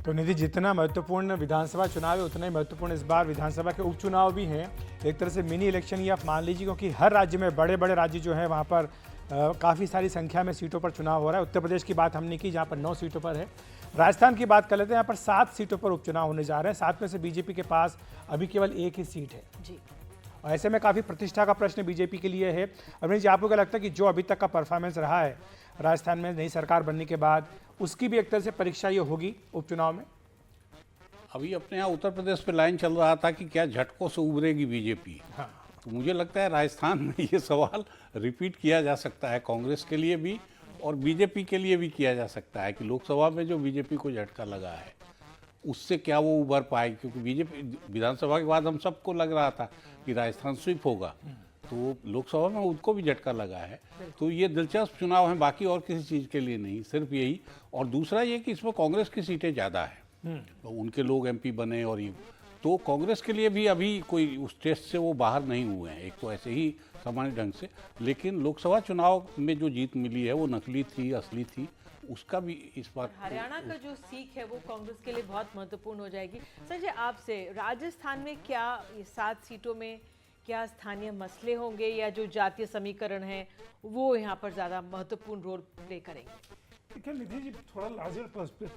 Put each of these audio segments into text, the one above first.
तो निधि, जितना महत्वपूर्ण विधानसभा चुनाव है उतना ही महत्वपूर्ण इस बार विधानसभा के उपचुनाव भी हैं। एक तरह से मिनी इलेक्शन ही आप मान लीजिए, क्योंकि हर राज्य में बड़े बड़े राज्य जो हैं वहाँ पर काफ़ी सारी संख्या में सीटों पर चुनाव हो रहा है। उत्तर प्रदेश की बात हमने की जहाँ पर 9 सीटों पर है। राजस्थान की बात कर लेते हैं, यहाँ पर 7 सीटों पर उपचुनाव होने जा रहे हैं। 7 में से बीजेपी के पास अभी केवल एक ही सीट है जी। और ऐसे में काफ़ी प्रतिष्ठा का प्रश्न बीजेपी के लिए है। अरविंद जी, आपको क्या लगता है कि जो अभी तक का परफॉर्मेंस रहा है राजस्थान में नई सरकार बनने के बाद, उसकी भी एक तरह से परीक्षा ये होगी उपचुनाव में? अभी अपने यहाँ उत्तर प्रदेश पे लाइन चल रहा था कि क्या झटकों से उभरेगी बीजेपी। हाँ। तो मुझे लगता है राजस्थान में ये सवाल रिपीट किया जा सकता है, कांग्रेस के लिए भी और बीजेपी के लिए भी किया जा सकता है कि लोकसभा में जो बीजेपी को झटका लगा है उससे क्या वो उभर पाए, क्योंकि बीजेपी विधानसभा के बाद हम सबको लग रहा था कि राजस्थान स्वीप होगा, तो लोकसभा में उनको भी झटका लगा है। तो ये दिलचस्प चुनाव है, बाकी और किसी चीज़ के लिए नहीं, सिर्फ यही। और दूसरा ये कि इसमें कांग्रेस की सीटें ज़्यादा है, तो उनके लोग एमपी बने और ये, तो कांग्रेस के लिए भी अभी कोई उस टेस्ट से वो बाहर नहीं हुए हैं, एक तो ऐसे ही सामान्य ढंग से। लेकिन लोकसभा चुनाव में जो जीत मिली है वो नकली थी, असली थी, उसका भी इस बार हरियाणा का जो सीख है वो कांग्रेस के लिए बहुत महत्वपूर्ण हो जाएगी। संजय, आपसे राजस्थान में क्या ये 7 सीटों में क्या स्थानीय मसले होंगे या जो जातीय समीकरण है वो यहाँ पर ज़्यादा महत्वपूर्ण रोल प्ले करेंगे? देखिए निधि जी, थोड़ा लार्जर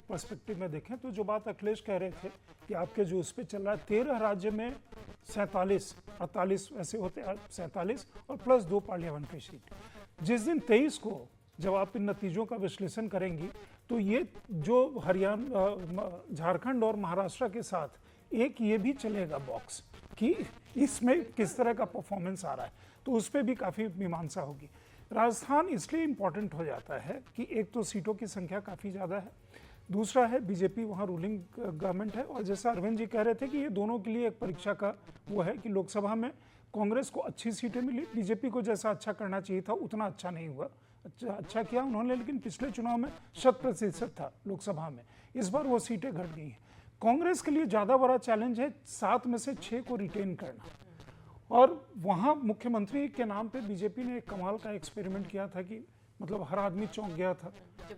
पर्सपेक्टिव में देखें तो जो बात अखिलेश कह रहे थे कि आपके जो उस पर चल रहा है 13 राज्य में 48 ऐसे होते हैं, 47 और प्लस 2 पार्लियामेंट्री सीट। जिस दिन 23 को जब आप इन नतीजों का विश्लेषण करेंगी तो ये जो हरियाणा, झारखंड और महाराष्ट्र के साथ एक ये भी चलेगा बॉक्स कि इसमें किस तरह का परफॉर्मेंस आ रहा है, तो उस पर भी काफ़ी मीमांसा होगी। राजस्थान इसलिए इम्पॉर्टेंट हो जाता है कि एक तो सीटों की संख्या काफ़ी ज़्यादा है, दूसरा है बीजेपी वहाँ रूलिंग गवर्नमेंट है, और जैसा अरविंद जी कह रहे थे कि ये दोनों के लिए एक परीक्षा का वो है कि लोकसभा में कांग्रेस को अच्छी सीटें मिली, बीजेपी को जैसा अच्छा करना चाहिए था उतना अच्छा नहीं हुआ। अच्छा किया उन्होंने, लेकिन पिछले चुनाव में 100% था लोकसभा में, इस बार वो सीटें घट गई हैं। कांग्रेस के लिए ज़्यादा बड़ा चैलेंज है 7 में से 6 को रिटेन करना, और वहाँ मुख्यमंत्री के नाम पे बीजेपी ने एक कमाल का एक्सपेरिमेंट किया था कि मतलब हर आदमी चौंक गया था,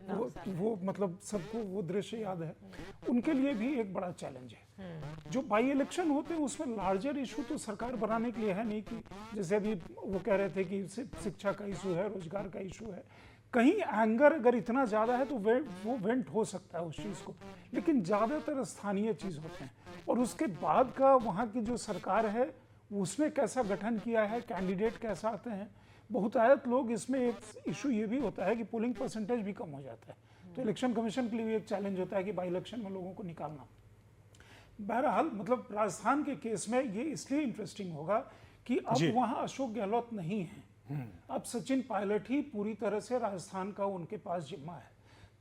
वो मतलब सबको वो दृश्य याद है। उनके लिए भी एक बड़ा चैलेंज है। जो बाई इलेक्शन होते हैं उसमें लार्जर इशू तो सरकार बनाने के लिए है नहीं, कि जैसे अभी वो कह रहे थे कि शिक्षा का इशू है, रोजगार का इशू है, कहीं एंगर अगर इतना ज़्यादा है तो वो वेंट हो सकता है उस चीज़ को, लेकिन ज़्यादातर स्थानीय चीज़ होते हैं। और उसके बाद का वहाँ की जो सरकार है उसने कैसा गठन किया है, कैंडिडेट कैसा आते हैं, बहुतायत लोग, इसमें एक इशू ये भी होता है कि पोलिंग परसेंटेज भी कम हो जाता है, तो इलेक्शन कमीशन के लिए भी एक चैलेंज होता है कि बाई इलेक्शन में लोगों को निकालना। बहरहाल मतलब राजस्थान के केस में ये इसलिए इंटरेस्टिंग होगा कि अब वहाँ अशोक गहलोत नहीं है, अब सचिन पायलट ही पूरी तरह से राजस्थान का उनके पास जिम्मा है।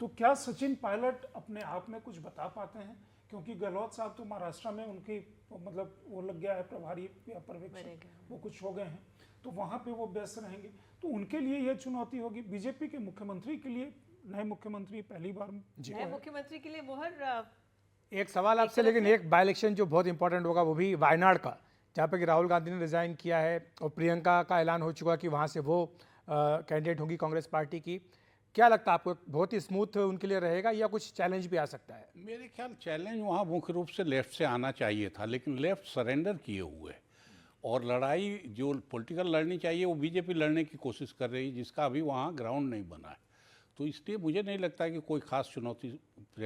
तो क्या सचिन पायलट अपने आप में कुछ बता पाते हैं, क्योंकि गहलोत साहब तो महाराष्ट्र में उनकी मतलब वो लग गया है प्रभारी या पर्यवेक्षक, वो कुछ हो गए हैं, तो वहाँ पे वो व्यस्त रहेंगे, तो उनके लिए यह चुनौती होगी। बीजेपी के मुख्यमंत्री के लिए, नए मुख्यमंत्री पहली बार, नए मुख्यमंत्री के लिए मोहर। एक सवाल आपसे, लेकिन एक बाई इलेक्शन जो बहुत इंपॉर्टेंट होगा वो भी वायनाड का, जहाँ पर कि राहुल गांधी ने रिजाइन किया है और प्रियंका का ऐलान हो चुका कि वहाँ से वो कैंडिडेट होंगी कांग्रेस पार्टी की। क्या लगता है आपको, बहुत ही स्मूथ उनके लिए रहेगा या कुछ चैलेंज भी आ सकता है? मेरे ख्याल चैलेंज वहाँ मुख्य रूप से लेफ्ट से आना चाहिए था, लेकिन लेफ्ट सरेंडर किए हुए है और लड़ाई जो पॉलिटिकल लड़नी चाहिए वो बीजेपी लड़ने की कोशिश कर रही है, जिसका अभी वहाँ ग्राउंड नहीं बना है। तो इसलिए मुझे नहीं लगता कि कोई खास चुनौती,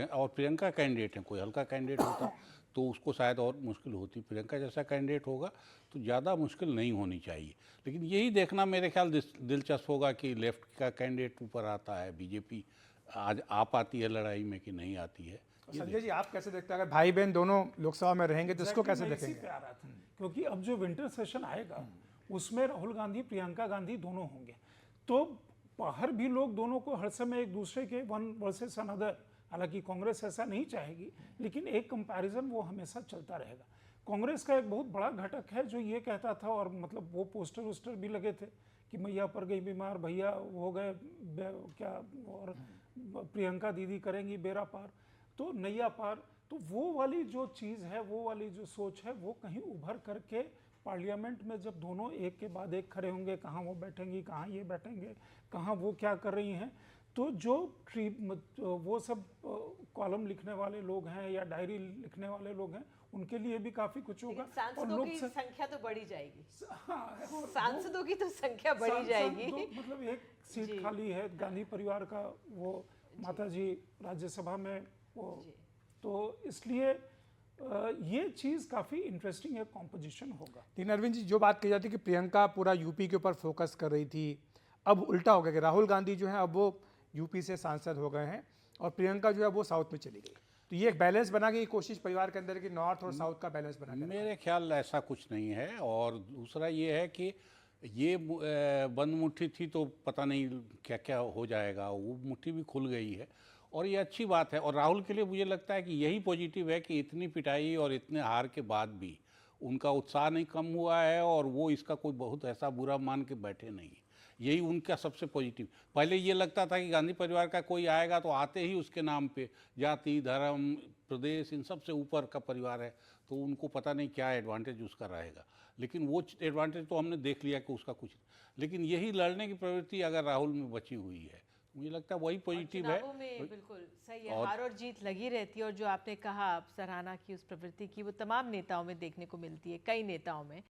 और प्रियंका कैंडिडेट है, कोई हल्का कैंडिडेट होता तो उसको शायद और मुश्किल होती, प्रियंका जैसा कैंडिडेट होगा तो ज़्यादा मुश्किल नहीं होनी चाहिए। लेकिन यही देखना मेरे ख्याल दिलचस्प होगा कि लेफ्ट का कैंडिडेट ऊपर आता है, बीजेपी आज आ पाती है लड़ाई में कि नहीं आती है। संजय जी, आप कैसे देखते हैं, अगर भाई बहन दोनों लोकसभा में रहेंगे तो इसको कैसे देखेंगे? क्योंकि अब जो विंटर सेशन आएगा उसमें राहुल गांधी, प्रियंका गांधी दोनों होंगे, तो बाहर भी लोग दोनों को हर समय एक दूसरे के वन वर्सेस अनदर, हालांकि कांग्रेस ऐसा नहीं चाहेगी, लेकिन एक कंपैरिजन वो हमेशा चलता रहेगा। कांग्रेस का एक बहुत बड़ा घटक है जो ये कहता था, और मतलब वो पोस्टर वोस्टर भी लगे थे कि मैया पर गई बीमार, भैया हो गए क्या, और प्रियंका दीदी करेंगी बेड़ा पार, तो नैया पार। तो वो वाली जो चीज़ है, वो वाली जो सोच है, वो कहीं उभर करके पार्लियामेंट में जब दोनों एक के बाद एक खड़े होंगे, कहाँ वो बैठेंगी, कहाँ ये बैठेंगे, कहाँ वो क्या कर रही हैं, तो जो वो सब कॉलम लिखने वाले लोग हैं या डायरी लिखने वाले लोग हैं, उनके लिए भी काफी कुछ होगा। लेकिन सांसदों की संख्या तो बढ़ी जाएगी। हाँ, और सांसदों की तो संख्या बढ़ी सांसद जाएगी। तो मतलब एक सीट खाली है गांधी परिवार का, वो माता जी राज्यसभा में वो, तो इसलिए ये चीज काफी इंटरेस्टिंग है, कॉम्पोजिशन होगा। लेकिन अरविंद जी, जो बात कही जाती है कि प्रियंका पूरा यूपी के ऊपर फोकस कर रही थी, अब उल्टा हो गया कि राहुल गांधी जो है अब वो यूपी से सांसद हो गए हैं और प्रियंका जो है वो साउथ में चली गई। तो ये एक बैलेंस बना के कोशिश परिवार के अंदर कि नॉर्थ और साउथ का बैलेंस बना के मेरे ख्याल ऐसा कुछ नहीं है। और दूसरा ये है कि ये बंद मुट्ठी थी तो पता नहीं क्या क्या हो जाएगा, वो मुट्ठी भी खुल गई है और ये अच्छी बात है। और राहुल के लिए मुझे लगता है कि यही पॉजिटिव है कि इतनी पिटाई और इतने हार के बाद भी उनका उत्साह नहीं कम हुआ है और वो इसका कोई बहुत ऐसा बुरा मान के बैठे नहीं। यही उनका सबसे पॉजिटिव। पहले ये लगता था कि गांधी परिवार का कोई आएगा तो आते ही उसके नाम पे जाति, धर्म, प्रदेश, इन सब से ऊपर का परिवार है, तो उनको पता नहीं क्या एडवांटेज उसका रहेगा। लेकिन वो एडवांटेज तो हमने देख लिया कि उसका कुछ, लेकिन यही लड़ने की प्रवृत्ति अगर राहुल में बची हुई है, मुझे लगता है वही पॉजिटिव है। चुनावों में बिल्कुल सही है, हार और जीत लगी रहती है। और जो आपने कहा, आप सराहना की उस प्रवृत्ति की, वो तमाम नेताओं में देखने को मिलती है, कई नेताओं में।